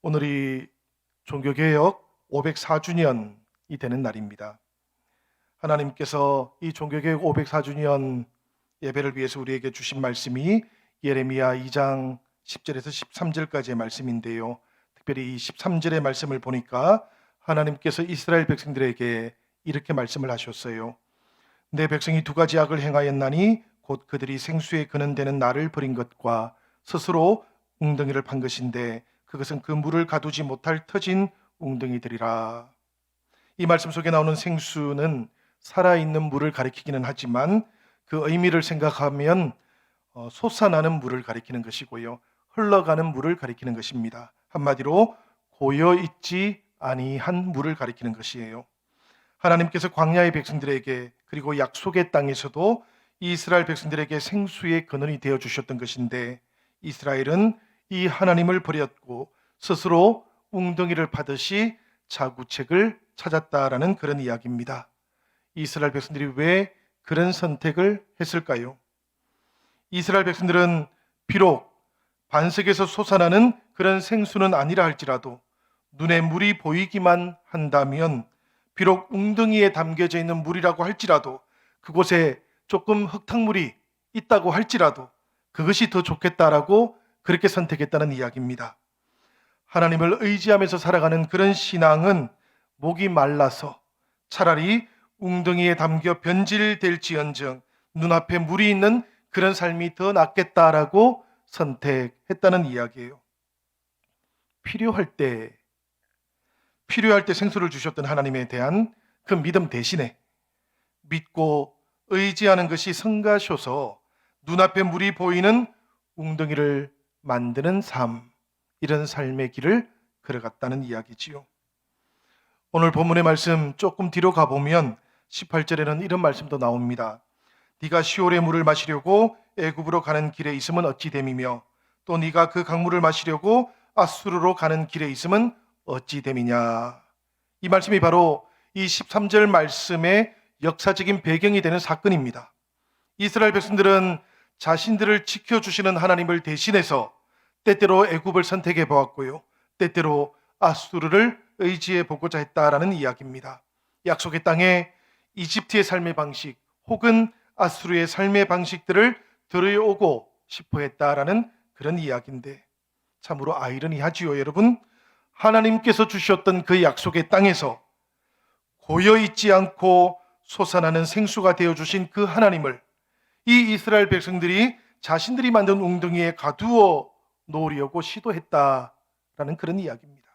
오늘이 종교개혁 504주년이 되는 날입니다. 하나님께서 이 종교개혁 504주년 예배를 위해서 우리에게 주신 말씀이 예레미야 2장 10절에서 13절까지의 말씀인데요. 특별히 이 13절의 말씀을 보니까 하나님께서 이스라엘 백성들에게 이렇게 말씀을 하셨어요. 내 백성이 두 가지 악을 행하였나니 곧 그들이 생수에 근원되는 나를 버린 것과 스스로 웅덩이를 판 것인데 그것은 그 물을 가두지 못할 터진 웅덩이들이라. 이 말씀 속에 나오는 생수는 살아있는 물을 가리키기는 하지만 그 의미를 생각하면 솟아나는 물을 가리키는 것이고요, 흘러가는 물을 가리키는 것입니다. 한마디로 고여있지 아니한 물을 가리키는 것이에요. 하나님께서 광야의 백성들에게 그리고 약속의 땅에서도 이스라엘 백성들에게 생수의 근원이 되어 주셨던 것인데, 이스라엘은 이 하나님을 버렸고 스스로 웅덩이를 파듯이 자구책을 찾았다라는 그런 이야기입니다. 이스라엘 백성들이 왜 그런 선택을 했을까요? 이스라엘 백성들은 비록 반석에서 솟아나는 그런 생수는 아니라 할지라도 눈에 물이 보이기만 한다면, 비록 웅덩이에 담겨져 있는 물이라고 할지라도, 그곳에 조금 흙탕물이 있다고 할지라도 그것이 더 좋겠다라고 그렇게 선택했다는 이야기입니다. 하나님을 의지하면서 살아가는 그런 신앙은 목이 말라서 차라리 웅덩이에 담겨 변질될지언정 눈앞에 물이 있는 그런 삶이 더 낫겠다라고 선택했다는 이야기예요. 필요할 때 생수를 주셨던 하나님에 대한 그 믿음 대신에 믿고 의지하는 것이 성가셔서 눈앞에 물이 보이는 웅덩이를 만드는 삶, 이런 삶의 길을 걸어갔다는 이야기지요. 오늘 본문의 말씀 조금 뒤로 가보면 18절에는 이런 말씀도 나옵니다. 네가 시올의 물을 마시려고 애굽으로 가는 길에 있으면 어찌 됨이며 또 네가 그 강물을 마시려고 아수르로 가는 길에 있으면 어찌 됨이냐. 이 말씀이 바로 이 13절 말씀의 역사적인 배경이 되는 사건입니다. 이스라엘 백성들은 자신들을 지켜주시는 하나님을 대신해서 때때로 애굽을 선택해 보았고요, 때때로 아수르를 의지해 보고자 했다라는 이야기입니다. 약속의 땅에 이집트의 삶의 방식 혹은 아수르의 삶의 방식들을 들여오고 싶어 했다라는 그런 이야기인데, 참으로 아이러니하지요. 여러분, 하나님께서 주셨던 그 약속의 땅에서 고여있지 않고 솟아나는 생수가 되어주신 그 하나님을 이 이스라엘 백성들이 자신들이 만든 웅덩이에 가두어 놓으려고 시도했다라는 그런 이야기입니다.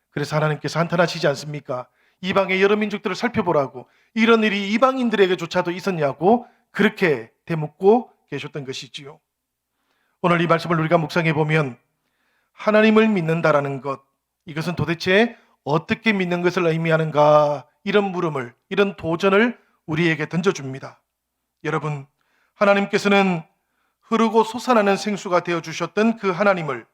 그래서 하나님께서 한탄하시지 않습니까? 이방의 여러 민족들을 살펴보라고, 이런 일이 이방인들에게조차도 있었냐고 그렇게 되묻고 계셨던 것이지요. 오늘 이 말씀을 우리가 묵상해 보면 하나님을 믿는다라는 것, 이것은 도대체 어떻게 믿는 것을 의미하는가, 이런 물음을, 이런 도전을 우리에게 던져줍니다. 여러분, 하나님께서는 흐르고 솟아나는 생수가 되어주셨던 그 하나님을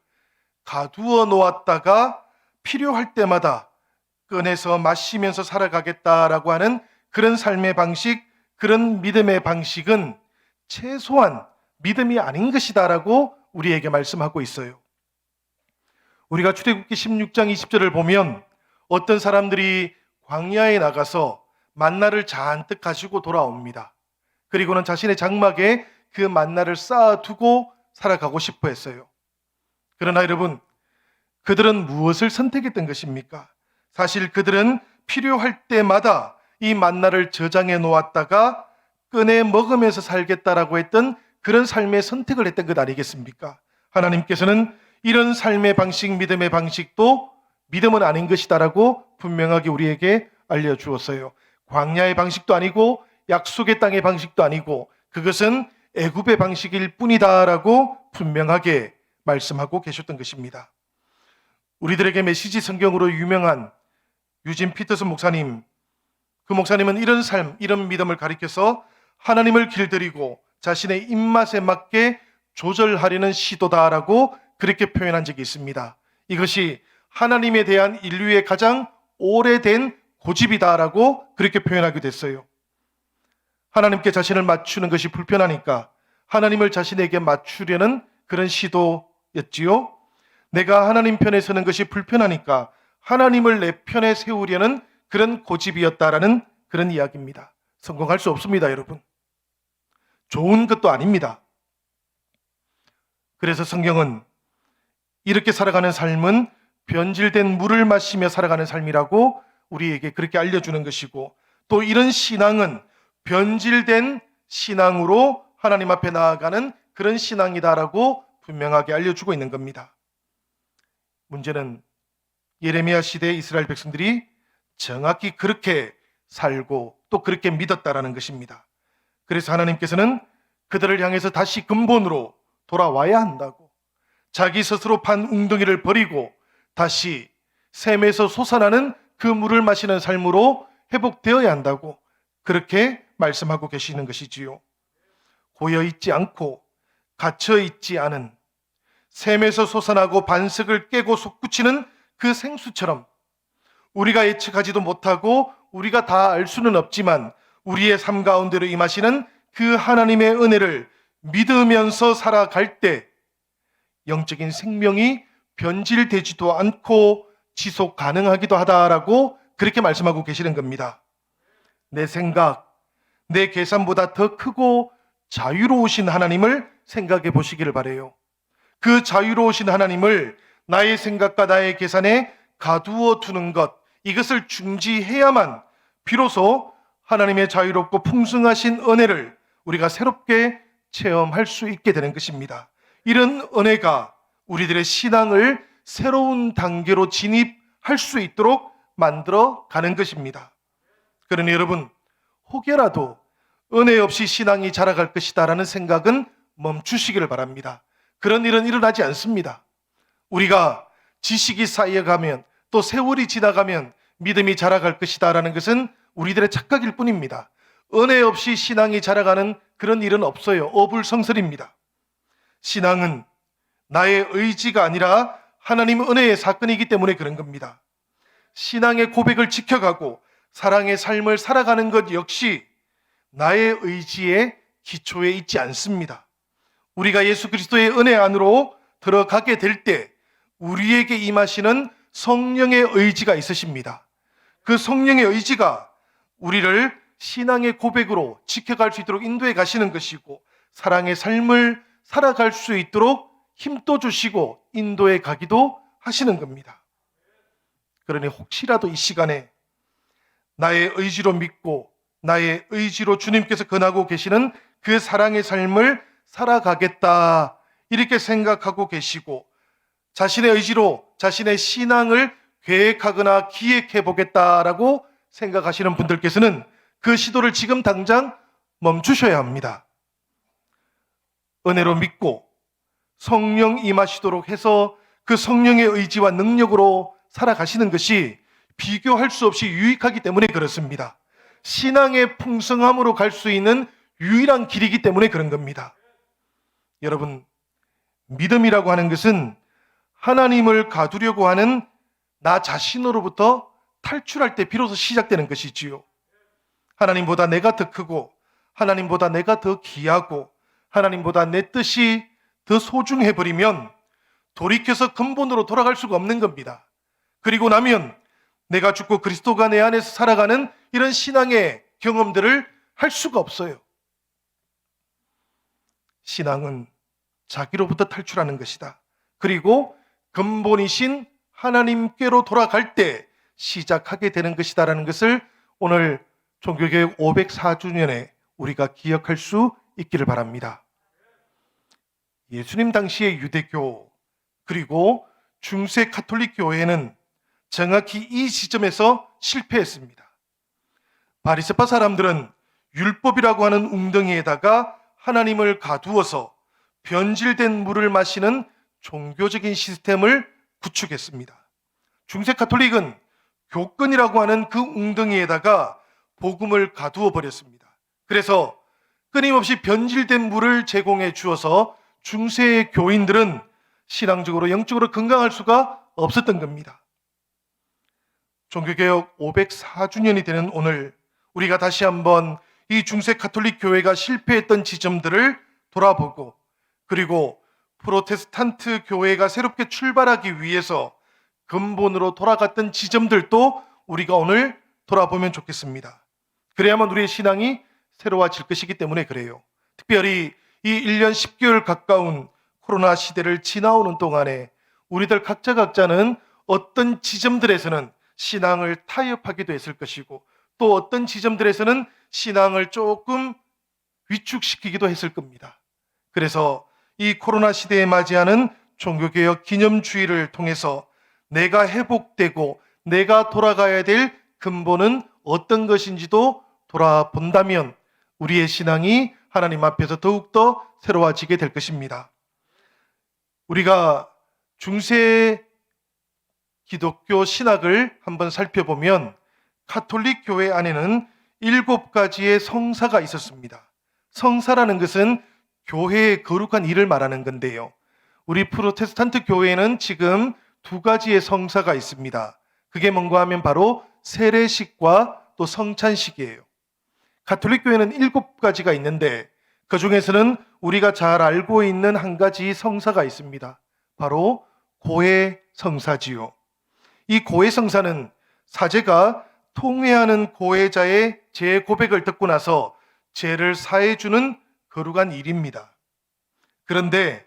가두어 놓았다가 필요할 때마다 꺼내서 마시면서 살아가겠다라고 하는 그런 삶의 방식, 그런 믿음의 방식은 최소한 믿음이 아닌 것이다라고 우리에게 말씀하고 있어요. 우리가 출애굽기 16장 20절을 보면 어떤 사람들이 광야에 나가서 만나를 잔뜩 가지고 돌아옵니다. 그리고는 자신의 장막에 그 만나를 쌓아두고 살아가고 싶어 했어요. 그러나 여러분, 그들은 무엇을 선택했던 것입니까? 사실 그들은 필요할 때마다 이 만나를 저장해 놓았다가 꺼내 먹으면서 살겠다라고 했던 그런 삶의 선택을 했던 것 아니겠습니까? 하나님께서는 이런 삶의 방식, 믿음의 방식도 믿음은 아닌 것이다라고 분명하게 우리에게 알려주었어요. 광야의 방식도 아니고 약속의 땅의 방식도 아니고 그것은 애굽의 방식일 뿐이다라고 분명하게 말씀하고 계셨던 것입니다. 우리들에게 메시지 성경으로 유명한 유진 피터슨 목사님, 그 목사님은 이런 삶, 이런 믿음을 가리켜서 하나님을 길들이고 자신의 입맛에 맞게 조절하려는 시도다라고 그렇게 표현한 적이 있습니다. 이것이 하나님에 대한 인류의 가장 오래된 고집이다라고 그렇게 표현하게 됐어요. 하나님께 자신을 맞추는 것이 불편하니까 하나님을 자신에게 맞추려는 그런 시도였지요. 내가 하나님 편에 서는 것이 불편하니까 하나님을 내 편에 세우려는 그런 고집이었다라는 그런 이야기입니다. 성공할 수 없습니다, 여러분. 좋은 것도 아닙니다. 그래서 성경은 이렇게 살아가는 삶은 변질된 물을 마시며 살아가는 삶이라고 우리에게 그렇게 알려주는 것이고, 또 이런 신앙은 변질된 신앙으로 하나님 앞에 나아가는 그런 신앙이다라고 분명하게 알려주고 있는 겁니다. 문제는 예레미야 시대의 이스라엘 백성들이 정확히 그렇게 살고 또 그렇게 믿었다라는 것입니다. 그래서 하나님께서는 그들을 향해서 다시 근본으로 돌아와야 한다고, 자기 스스로 판 웅덩이를 버리고 다시 샘에서 솟아나는 그 물을 마시는 삶으로 회복되어야 한다고 그렇게 말씀하고 계시는 것이지요. 고여있지 않고 갇혀있지 않은, 샘에서 솟아나고 반석을 깨고 솟구치는 그 생수처럼 우리가 예측하지도 못하고 우리가 다 알 수는 없지만 우리의 삶 가운데로 임하시는 그 하나님의 은혜를 믿으면서 살아갈 때 영적인 생명이 변질되지도 않고 지속 가능하기도 하다라고 그렇게 말씀하고 계시는 겁니다. 내 생각, 내 계산보다 더 크고 자유로우신 하나님을 생각해 보시기를 바라요. 그 자유로우신 하나님을 나의 생각과 나의 계산에 가두어 두는 것, 이것을 중지해야만 비로소 하나님의 자유롭고 풍성하신 은혜를 우리가 새롭게 체험할 수 있게 되는 것입니다. 이런 은혜가 우리들의 신앙을 새로운 단계로 진입할 수 있도록 만들어 가는 것입니다. 그러니 여러분, 혹여라도 은혜 없이 신앙이 자라갈 것이다 라는 생각은 멈추시기를 바랍니다. 그런 일은 일어나지 않습니다. 우리가 지식이 쌓여가면 또 세월이 지나가면 믿음이 자라갈 것이다 라는 것은 우리들의 착각일 뿐입니다. 은혜 없이 신앙이 자라가는 그런 일은 없어요. 어불성설입니다. 신앙은 나의 의지가 아니라 하나님 은혜의 사건이기 때문에 그런 겁니다. 신앙의 고백을 지켜가고 사랑의 삶을 살아가는 것 역시 나의 의지의 기초에 있지 않습니다. 우리가 예수 그리스도의 은혜 안으로 들어가게 될 때 우리에게 임하시는 성령의 의지가 있으십니다. 그 성령의 의지가 우리를 신앙의 고백으로 지켜갈 수 있도록 인도해 가시는 것이고, 사랑의 삶을 살아갈 수 있도록 힘도 주시고 인도해 가기도 하시는 겁니다. 그러니 혹시라도 이 시간에 나의 의지로 믿고 나의 의지로 주님께서 권하고 계시는 그 사랑의 삶을 살아가겠다 이렇게 생각하고 계시고, 자신의 의지로 자신의 신앙을 계획하거나 기획해 보겠다라고 생각하시는 분들께서는 그 시도를 지금 당장 멈추셔야 합니다. 은혜로 믿고 성령 임하시도록 해서 그 성령의 의지와 능력으로 살아가시는 것이 비교할 수 없이 유익하기 때문에 그렇습니다. 신앙의 풍성함으로 갈 수 있는 유일한 길이기 때문에 그런 겁니다. 여러분, 믿음이라고 하는 것은 하나님을 가두려고 하는 나 자신으로부터 탈출할 때 비로소 시작되는 것이지요. 하나님보다 내가 더 크고 하나님보다 내가 더 귀하고 하나님보다 내 뜻이 더 소중해버리면 돌이켜서 근본으로 돌아갈 수가 없는 겁니다. 그리고 나면 내가 죽고 그리스도가 내 안에서 살아가는 이런 신앙의 경험들을 할 수가 없어요. 신앙은 자기로부터 탈출하는 것이다. 그리고 근본이신 하나님께로 돌아갈 때 시작하게 되는 것이다라는 것을 오늘 종교개혁 504주년에 우리가 기억할 수 있기를 바랍니다. 예수님 당시의 유대교 그리고 중세 가톨릭 교회는 정확히 이 지점에서 실패했습니다. 바리새파 사람들은 율법이라고 하는 웅덩이에다가 하나님을 가두어서 변질된 물을 마시는 종교적인 시스템을 구축했습니다. 중세 가톨릭은 교권이라고 하는 그 웅덩이에다가 복음을 가두어 버렸습니다. 그래서 끊임없이 변질된 물을 제공해 주어서 중세의 교인들은 신앙적으로 영적으로 건강할 수가 없었던 겁니다. 종교개혁 504주년이 되는 오늘 우리가 다시 한번 이 중세 가톨릭 교회가 실패했던 지점들을 돌아보고, 그리고 프로테스탄트 교회가 새롭게 출발하기 위해서 근본으로 돌아갔던 지점들도 우리가 오늘 돌아보면 좋겠습니다. 그래야만 우리의 신앙이 새로워질 것이기 때문에 그래요. 특별히 이 1년 10개월 가까운 코로나 시대를 지나오는 동안에 우리들 각자는 어떤 지점들에서는 신앙을 타협하기도 했을 것이고 또 어떤 지점들에서는 신앙을 조금 위축시키기도 했을 겁니다. 그래서 이 코로나 시대에 맞이하는 종교개혁 기념주의를 통해서 내가 회복되고 내가 돌아가야 될 근본은 어떤 것인지도 돌아본다면 우리의 신앙이 하나님 앞에서 더욱더 새로워지게 될 것입니다. 우리가 중세 기독교 신학을 한번 살펴보면 가톨릭 교회 안에는 7가지의 성사가 있었습니다. 성사라는 것은 교회의 거룩한 일을 말하는 건데요. 우리 프로테스탄트 교회에는 지금 2가지의 성사가 있습니다. 그게 뭔가 하면 바로 세례식과 또 성찬식이에요. 가톨릭 교회는 7가지가 있는데 그 중에서는 우리가 잘 알고 있는 한 가지 성사가 있습니다. 바로 고해 성사지요. 이 고해 성사는 사제가 통회하는 고해자의 죄 고백을 듣고 나서 죄를 사해주는 거룩한 일입니다. 그런데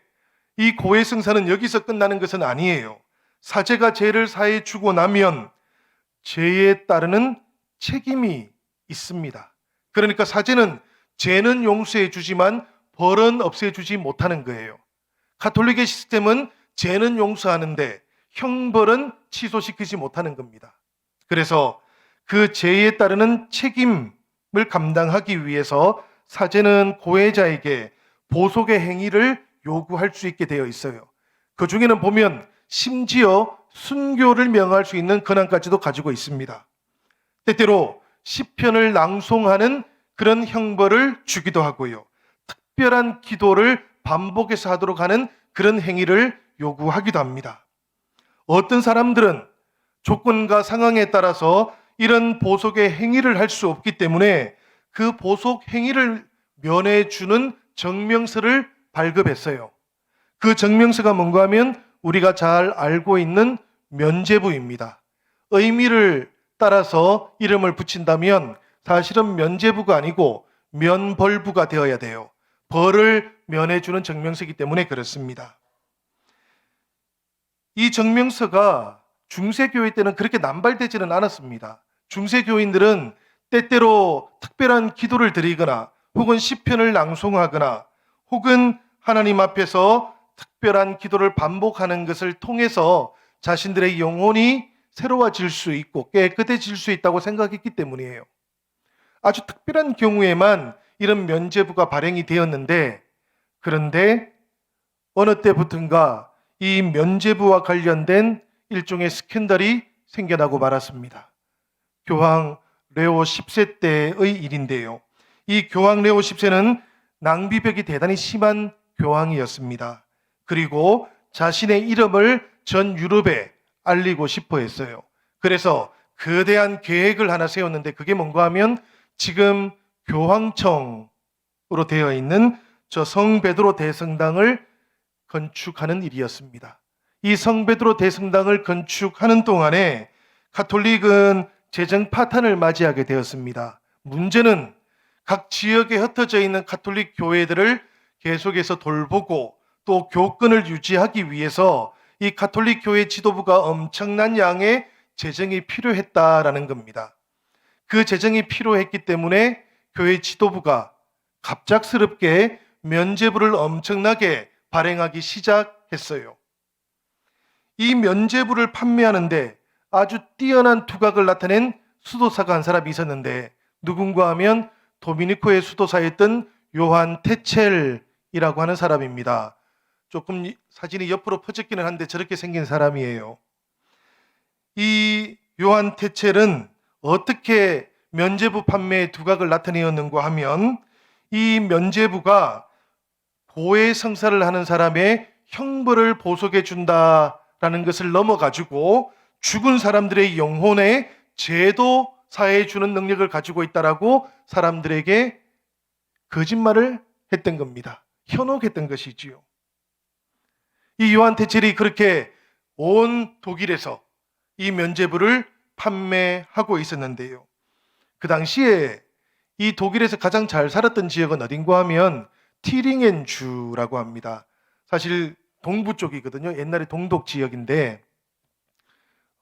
이 고해 성사는 여기서 끝나는 것은 아니에요. 사제가 죄를 사해주고 나면 죄에 따르는 책임이 있습니다. 그러니까 사제는 죄는 용서해 주지만 벌은 없애주지 못하는 거예요. 가톨릭의 시스템은 죄는 용서하는데 형벌은 취소시키지 못하는 겁니다. 그래서 그 죄에 따르는 책임을 감당하기 위해서 사제는 고해자에게 보속의 행위를 요구할 수 있게 되어 있어요. 그 중에는 보면 심지어 순교를 명할 수 있는 권한까지도 가지고 있습니다. 때때로 시편을 낭송하는 그런 형벌을 주기도 하고요. 특별한 기도를 반복해서 하도록 하는 그런 행위를 요구하기도 합니다. 어떤 사람들은 조건과 상황에 따라서 이런 보속의 행위를 할 수 없기 때문에 그 보속 행위를 면해주는 정명서를 발급했어요. 그 정명서가 뭔가 하면 우리가 잘 알고 있는 면죄부입니다. 의미를 따라서 이름을 붙인다면 사실은 면죄부가 아니고 면벌부가 되어야 돼요. 벌을 면해주는 정명서이기 때문에 그렇습니다. 이 정명서가 중세교회 때는 그렇게 남발되지는 않았습니다. 중세교인들은 때때로 특별한 기도를 드리거나 혹은 시편을 낭송하거나 혹은 하나님 앞에서 특별한 기도를 반복하는 것을 통해서 자신들의 영혼이 새로워질 수 있고 깨끗해질 수 있다고 생각했기 때문이에요. 아주 특별한 경우에만 이런 면죄부가 발행이 되었는데 그런데 어느 때부턴가 이 면죄부와 관련된 일종의 스캔들이 생겨나고 말았습니다. 교황 레오 10세 때의 일인데요. 이 교황 레오 10세는 낭비벽이 대단히 심한 교황이었습니다. 그리고 자신의 이름을 전 유럽에 알리고 싶어 했어요. 그래서 거대한 계획을 하나 세웠는데 그게 뭔가 하면 지금 교황청으로 되어 있는 저 성베드로 대성당을 건축하는 일이었습니다. 이 성베드로 대성당을 건축하는 동안에 가톨릭은 재정 파탄을 맞이하게 되었습니다. 문제는 각 지역에 흩어져 있는 가톨릭 교회들을 계속해서 돌보고 또 교권을 유지하기 위해서 이 가톨릭 교회 지도부가 엄청난 양의 재정이 필요했다라는 겁니다. 그 재정이 필요했기 때문에 교회 지도부가 갑작스럽게 면죄부를 엄청나게 발행하기 시작했어요. 이 면죄부를 판매하는데 아주 뛰어난 두각을 나타낸 수도사가 한 사람이 있었는데 누군가 하면 도미니코의 수도사였던 요한 테첼이라고 하는 사람입니다. 조금 사진이 옆으로 퍼졌기는 한데 저렇게 생긴 사람이에요. 이 요한 테첼은 어떻게 면죄부 판매의 두각을 나타내었는가 하면 이 면죄부가 고해 성사를 하는 사람의 형벌을 보속해 준다라는 것을 넘어가지고 죽은 사람들의 영혼에 죄도 사해 주는 능력을 가지고 있다라고 사람들에게 거짓말을 했던 겁니다. 현혹했던 것이지요. 이 요한 테첼이 그렇게 온 독일에서 이 면죄부를 판매하고 있었는데요. 그 당시에 이 독일에서 가장 잘 살았던 지역은 어딘가 하면 티링엔주라고 합니다. 사실 동부 쪽이거든요. 옛날에 동독 지역인데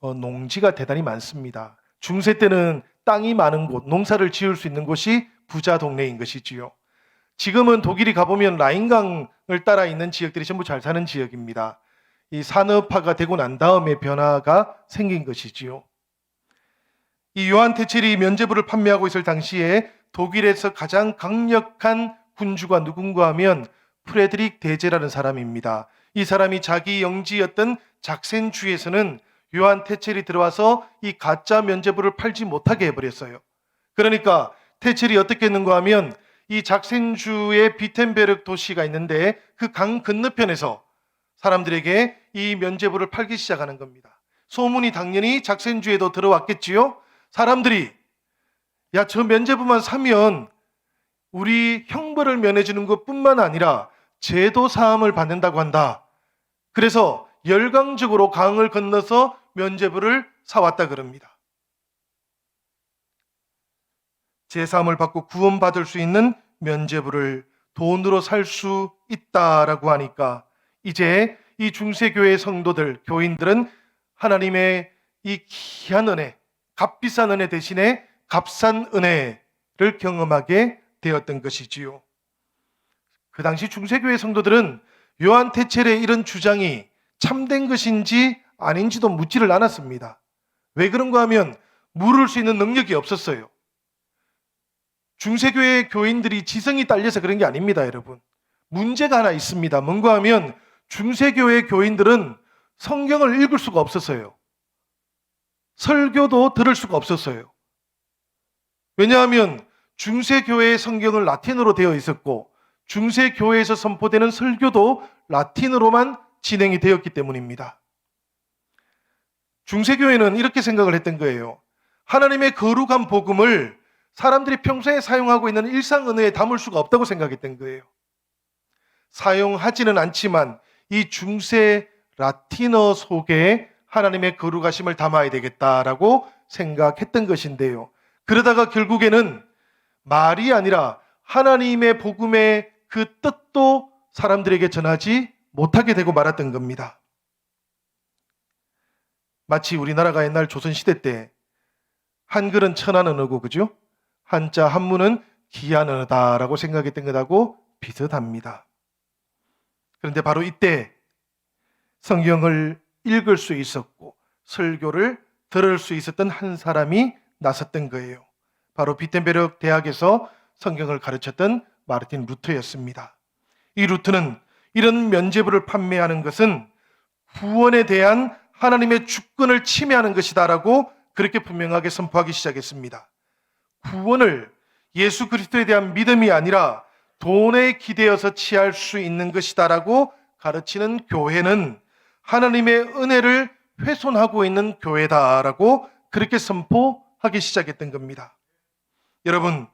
농지가 대단히 많습니다. 중세 때는 땅이 많은 곳, 농사를 지을 수 있는 곳이 부자 동네인 것이지요. 지금은 독일이 가보면 라인강을 따라 있는 지역들이 전부 잘 사는 지역입니다. 이 산업화가 되고 난 다음에 변화가 생긴 것이지요. 이 요한 테첼이 면죄부를 판매하고 있을 당시에 독일에서 가장 강력한 군주가 누군가 하면 프레드릭 대제라는 사람입니다. 이 사람이 자기 영지였던 작센주에서는 요한 테첼이 들어와서 이 가짜 면죄부를 팔지 못하게 해버렸어요. 그러니까 테첼이 어떻게 했는가 하면 이 작센주의 비텐베르크 도시가 있는데 그 강 건너편에서 사람들에게 이 면죄부를 팔기 시작하는 겁니다. 소문이 당연히 작센주에도 들어왔겠지요. 사람들이 야, 저 면죄부만 사면 우리 형벌을 면해주는 것뿐만 아니라 제도 사함을 받는다고 한다. 그래서 열광적으로 강을 건너서 면죄부를 사왔다 그럽니다. 제사함을 받고 구원받을 수 있는 면죄부를 돈으로 살 수 있다라고 하니까 이제 이 중세교회 성도들, 교인들은 하나님의 이 귀한 은혜, 값비싼 은혜 대신에 값싼 은혜를 경험하게 되었던 것이지요. 그 당시 중세교회 성도들은 요한 테첼의 이런 주장이 참된 것인지 아닌지도 묻지를 않았습니다. 왜 그런가 하면 물을 수 있는 능력이 없었어요. 중세교회 교인들이 지성이 딸려서 그런 게 아닙니다, 여러분. 문제가 하나 있습니다. 뭔가 하면 중세교회 교인들은 성경을 읽을 수가 없었어요. 설교도 들을 수가 없었어요. 왜냐하면 중세교회의 성경은 라틴어로 되어 있었고 중세교회에서 선포되는 설교도 라틴어로만 진행이 되었기 때문입니다. 중세교회는 이렇게 생각을 했던 거예요. 하나님의 거룩한 복음을 사람들이 평소에 사용하고 있는 일상 언어에 담을 수가 없다고 생각했던 거예요. 사용하지는 않지만 이 중세 라틴어 속에 하나님의 거룩하심을 담아야 되겠다라고 생각했던 것인데요. 그러다가 결국에는 말이 아니라 하나님의 복음의 그 뜻도 사람들에게 전하지 못하게 되고 말았던 겁니다. 마치 우리나라가 옛날 조선시대 때 한글은 천한 언어고 그죠? 한자 한문은 귀한 언어다라고 생각했던 것하고 비슷합니다. 그런데 바로 이때 성경을 읽을 수 있었고 설교를 들을 수 있었던 한 사람이 나섰던 거예요. 바로 비텐베르크 대학에서 성경을 가르쳤던 마르틴 루터였습니다. 이 루터는 이런 면죄부를 판매하는 것은 구원에 대한 하나님의 주권을 침해하는 것이다라고 그렇게 분명하게 선포하기 시작했습니다. 구원을 예수 그리스도에 대한 믿음이 아니라 돈에 기대어서 취할 수 있는 것이다라고 가르치는 교회는 하나님의 은혜를 훼손하고 있는 교회다라고 그렇게 선포하기 시작했던 겁니다. 여러분,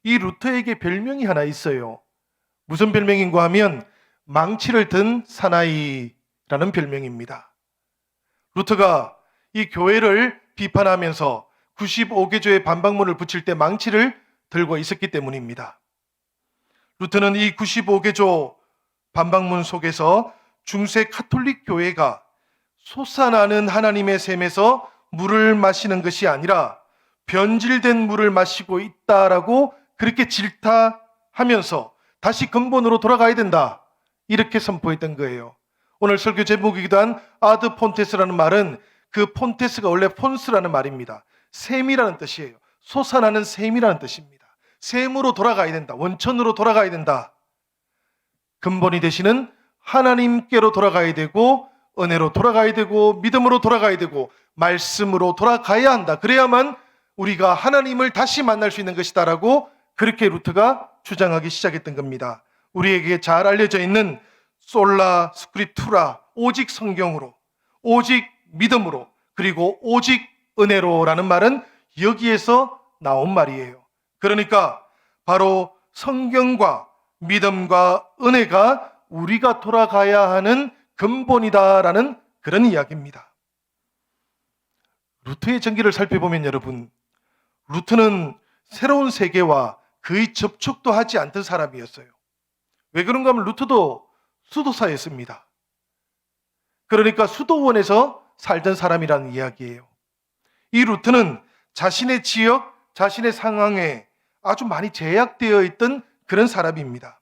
이 루터에게 별명이 하나 있어요. 무슨 별명인가 하면 망치를 든 사나이라는 별명입니다. 루터가 이 교회를 비판하면서 95개조의 반박문을 붙일 때 망치를 들고 있었기 때문입니다. 루터는 이 95개조 반박문 속에서 중세 카톨릭 교회가 솟아나는 하나님의 샘에서 물을 마시는 것이 아니라 변질된 물을 마시고 있다라고 그렇게 질타하면서 다시 근본으로 돌아가야 된다. 이렇게 선포했던 거예요. 오늘 설교 제목이기도 한 아드 폰테스라는 말은 그 폰테스가 원래 폰스라는 말입니다. 샘이라는 뜻이에요. 솟아나는 샘이라는 뜻입니다. 샘으로 돌아가야 된다. 원천으로 돌아가야 된다. 근본이 되시는 하나님께로 돌아가야 되고 은혜로 돌아가야 되고 믿음으로 돌아가야 되고 말씀으로 돌아가야 한다. 그래야만 우리가 하나님을 다시 만날 수 있는 것이다라고 그렇게 루터가 주장하기 시작했던 겁니다. 우리에게 잘 알려져 있는 솔라 스크립투라, 오직 성경으로, 오직 믿음으로, 그리고 오직 은혜로라는 말은 여기에서 나온 말이에요. 그러니까 바로 성경과 믿음과 은혜가 우리가 돌아가야 하는 근본이다라는 그런 이야기입니다. 루트의 전기를 살펴보면 여러분, 루트는 새로운 세계와 거의 접촉도 하지 않던 사람이었어요. 왜 그런가 하면 루트도 수도사였습니다. 그러니까 수도원에서 살던 사람이라는 이야기예요. 이 루트는 자신의 지역, 자신의 상황에 아주 많이 제약되어 있던 그런 사람입니다.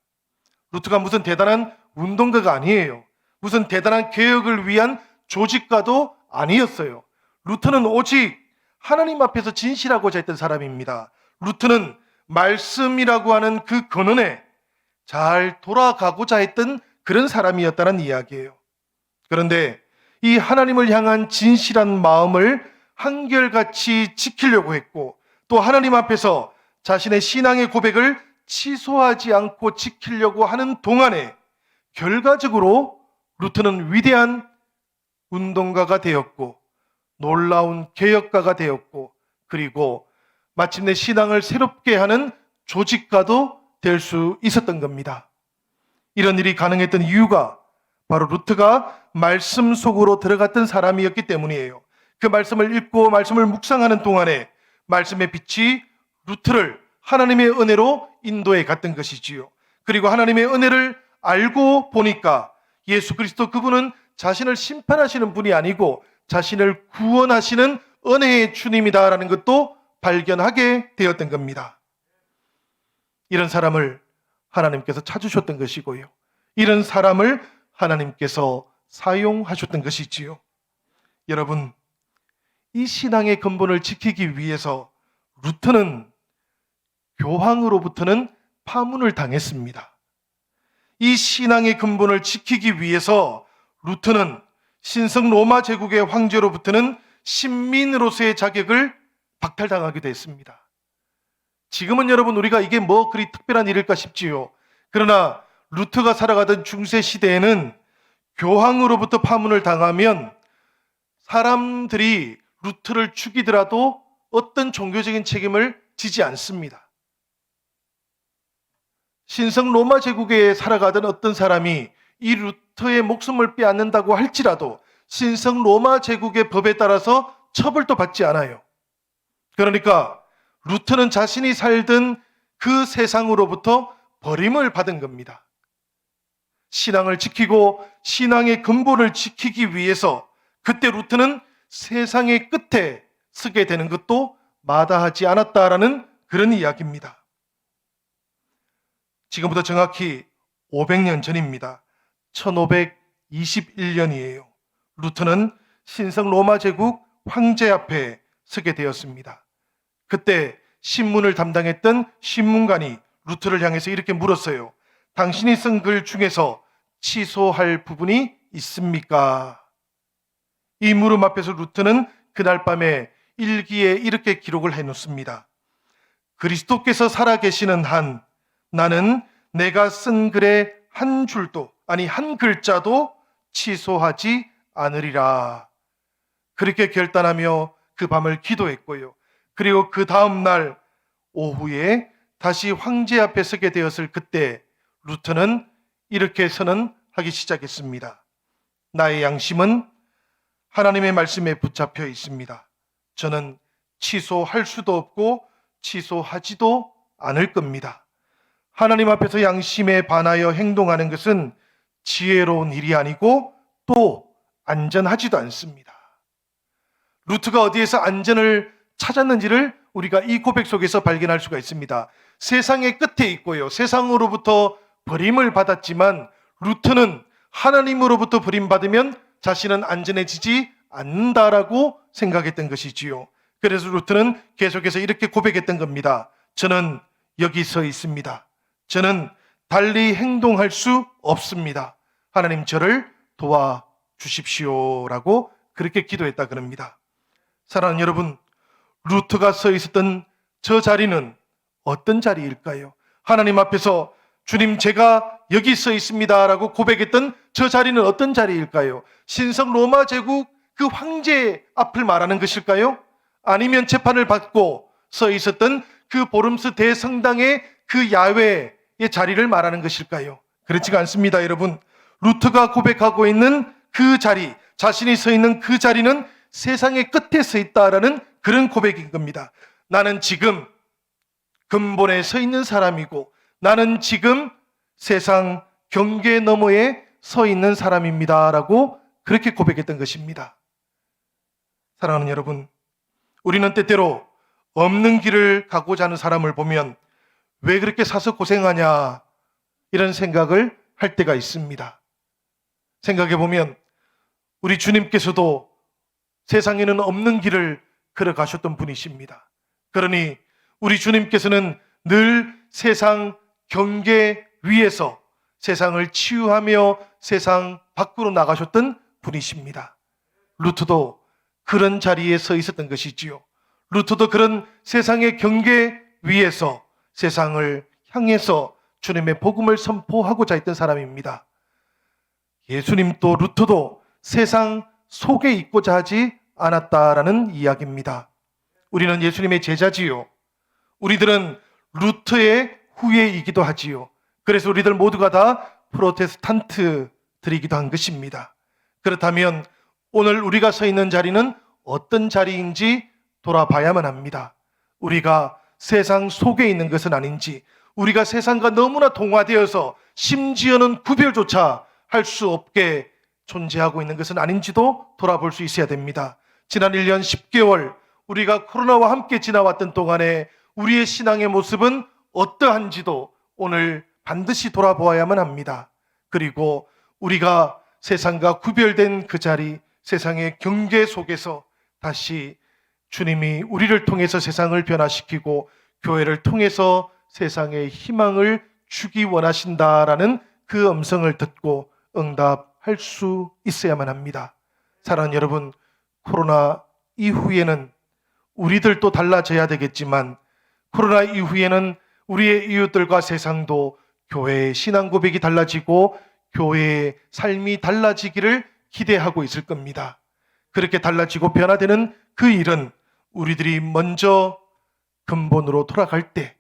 루트가 무슨 대단한 운동가가 아니에요. 무슨 대단한 개혁을 위한 조직가도 아니었어요. 루트는 오직 하나님 앞에서 진실하고자 했던 사람입니다. 루트는 말씀이라고 하는 그 근원에 잘 돌아가고자 했던 그런 사람이었다는 이야기예요. 그런데 이 하나님을 향한 진실한 마음을 한결같이 지키려고 했고, 또 하나님 앞에서 자신의 신앙의 고백을 취소하지 않고 지키려고 하는 동안에 결과적으로 루트는 위대한 운동가가 되었고, 놀라운 개혁가가 되었고, 그리고 마침내 신앙을 새롭게 하는 조직가도 될 수 있었던 겁니다. 이런 일이 가능했던 이유가 바로 루트가 말씀 속으로 들어갔던 사람이었기 때문이에요. 그 말씀을 읽고 말씀을 묵상하는 동안에 말씀의 빛이 루트를 하나님의 은혜로 인도해 갔던 것이지요. 그리고 하나님의 은혜를 알고 보니까 예수 그리스도 그분은 자신을 심판하시는 분이 아니고 자신을 구원하시는 은혜의 주님이다라는 것도 발견하게 되었던 겁니다. 이런 사람을 하나님께서 찾으셨던 것이고요. 이런 사람을 하나님께서 사용하셨던 것이지요. 여러분, 이 신앙의 근본을 지키기 위해서 루트는 교황으로부터는 파문을 당했습니다. 이 신앙의 근본을 지키기 위해서 루트는 신성 로마 제국의 황제로부터는 신민으로서의 자격을 박탈당하기도 했습니다. 지금은 여러분 우리가 이게 뭐 그리 특별한 일일까 싶지요. 그러나 루트가 살아가던 중세 시대에는 교황으로부터 파문을 당하면 사람들이 루트를 죽이더라도 어떤 종교적인 책임을 지지 않습니다. 신성 로마 제국에 살아가던 어떤 사람이 이 루트의 목숨을 빼앗는다고 할지라도 신성 로마 제국의 법에 따라서 처벌도 받지 않아요. 그러니까 루트는 자신이 살던 그 세상으로부터 버림을 받은 겁니다. 신앙을 지키고 신앙의 근본을 지키기 위해서 그때 루트는 세상의 끝에 서게 되는 것도 마다하지 않았다라는 그런 이야기입니다. 지금부터 정확히 500년 전입니다. 1521년이에요. 루트는 신성 로마 제국 황제 앞에 서게 되었습니다. 그때 신문을 담당했던 신문관이 루트를 향해서 이렇게 물었어요. 당신이 쓴 글 중에서 취소할 부분이 있습니까? 이 물음 앞에서 루트는 그날 밤에 일기에 이렇게 기록을 해놓습니다. 그리스도께서 살아계시는 한 나는 내가 쓴 글의 한 줄도 아니 한 글자도 취소하지 않으리라. 그렇게 결단하며 그 밤을 기도했고요. 그리고 그 다음 날 오후에 다시 황제 앞에 서게 되었을 그때 루트는 이렇게 선언하기 시작했습니다. 나의 양심은 하나님의 말씀에 붙잡혀 있습니다. 저는 취소할 수도 없고 취소하지도 않을 겁니다. 하나님 앞에서 양심에 반하여 행동하는 것은 지혜로운 일이 아니고 또 안전하지도 않습니다. 루트가 어디에서 안전을 찾았는지를 우리가 이 고백 속에서 발견할 수가 있습니다. 세상의 끝에 있고요. 세상으로부터 버림을 받았지만 루트는 하나님으로부터 버림받으면 자신은 안전해지지 않는다라고 생각했던 것이지요. 그래서 루트는 계속해서 이렇게 고백했던 겁니다. 저는 여기 서 있습니다. 저는 달리 행동할 수 없습니다. 하나님 저를 도와주십시오라고 그렇게 기도했다 그럽니다. 사랑하는 여러분, 루트가 서 있었던 저 자리는 어떤 자리일까요? 하나님 앞에서 주님 제가 여기 서 있습니다라고 고백했던 저 자리는 어떤 자리일까요? 신성 로마 제국 그 황제 앞을 말하는 것일까요? 아니면 재판을 받고 서 있었던 그 보름스 대성당의 그 야외의 자리를 말하는 것일까요? 그렇지가 않습니다, 여러분. 루트가 고백하고 있는 그 자리, 자신이 서 있는 그 자리는 세상의 끝에 서 있다라는 그런 고백인 겁니다. 나는 지금 근본에 서 있는 사람이고 나는 지금 세상 경계 너머에 서 있는 사람입니다라고 그렇게 고백했던 것입니다. 사랑하는 여러분, 우리는 때때로 없는 길을 가고자 하는 사람을 보면 왜 그렇게 사서 고생하냐 이런 생각을 할 때가 있습니다. 생각해 보면 우리 주님께서도 세상에는 없는 길을 걸어가셨던 분이십니다. 그러니 우리 주님께서는 늘 세상 경계 위에서 세상을 치유하며 세상 밖으로 나가셨던 분이십니다. 루트도 그런 자리에 서 있었던 것이지요. 루트도 그런 세상의 경계 위에서 세상을 향해서 주님의 복음을 선포하고자 했던 사람입니다. 예수님도 루트도 세상 속에 있고자 하지 않았다라는 이야기입니다. 우리는 예수님의 제자지요. 우리들은 루트의 후예이기도 하지요. 그래서 우리들 모두가 다 프로테스탄트들이기도 한 것입니다. 그렇다면 오늘 우리가 서 있는 자리는 어떤 자리인지 돌아봐야만 합니다. 우리가 세상 속에 있는 것은 아닌지, 우리가 세상과 너무나 동화되어서 심지어는 구별조차 할 수 없게 존재하고 있는 것은 아닌지도 돌아볼 수 있어야 됩니다. 지난 1년 10개월 우리가 코로나와 함께 지나왔던 동안에 우리의 신앙의 모습은 어떠한지도 오늘 반드시 돌아보아야만 합니다. 그리고 우리가 세상과 구별된 그 자리, 세상의 경계 속에서 다시 주님이 우리를 통해서 세상을 변화시키고 교회를 통해서 세상에 희망을 주기 원하신다라는 그 음성을 듣고 응답할 수 있어야만 합니다. 사랑하는 여러분, 코로나 이후에는 우리들도 달라져야 되겠지만 코로나 이후에는 우리의 이웃들과 세상도 교회의 신앙 고백이 달라지고 교회의 삶이 달라지기를 기대하고 있을 겁니다. 그렇게 달라지고 변화되는 그 일은 우리들이 먼저 근본으로 돌아갈 때,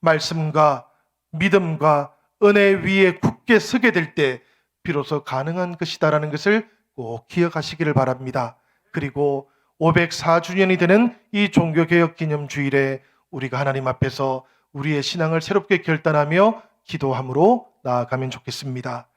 말씀과 믿음과 은혜 위에 굳게 서게 될 때 비로소 가능한 것이다라는 것을 꼭 기억하시기를 바랍니다. 그리고 504주년이 되는 이 종교개혁기념주일에 우리가 하나님 앞에서 우리의 신앙을 새롭게 결단하며 기도함으로 나아가면 좋겠습니다.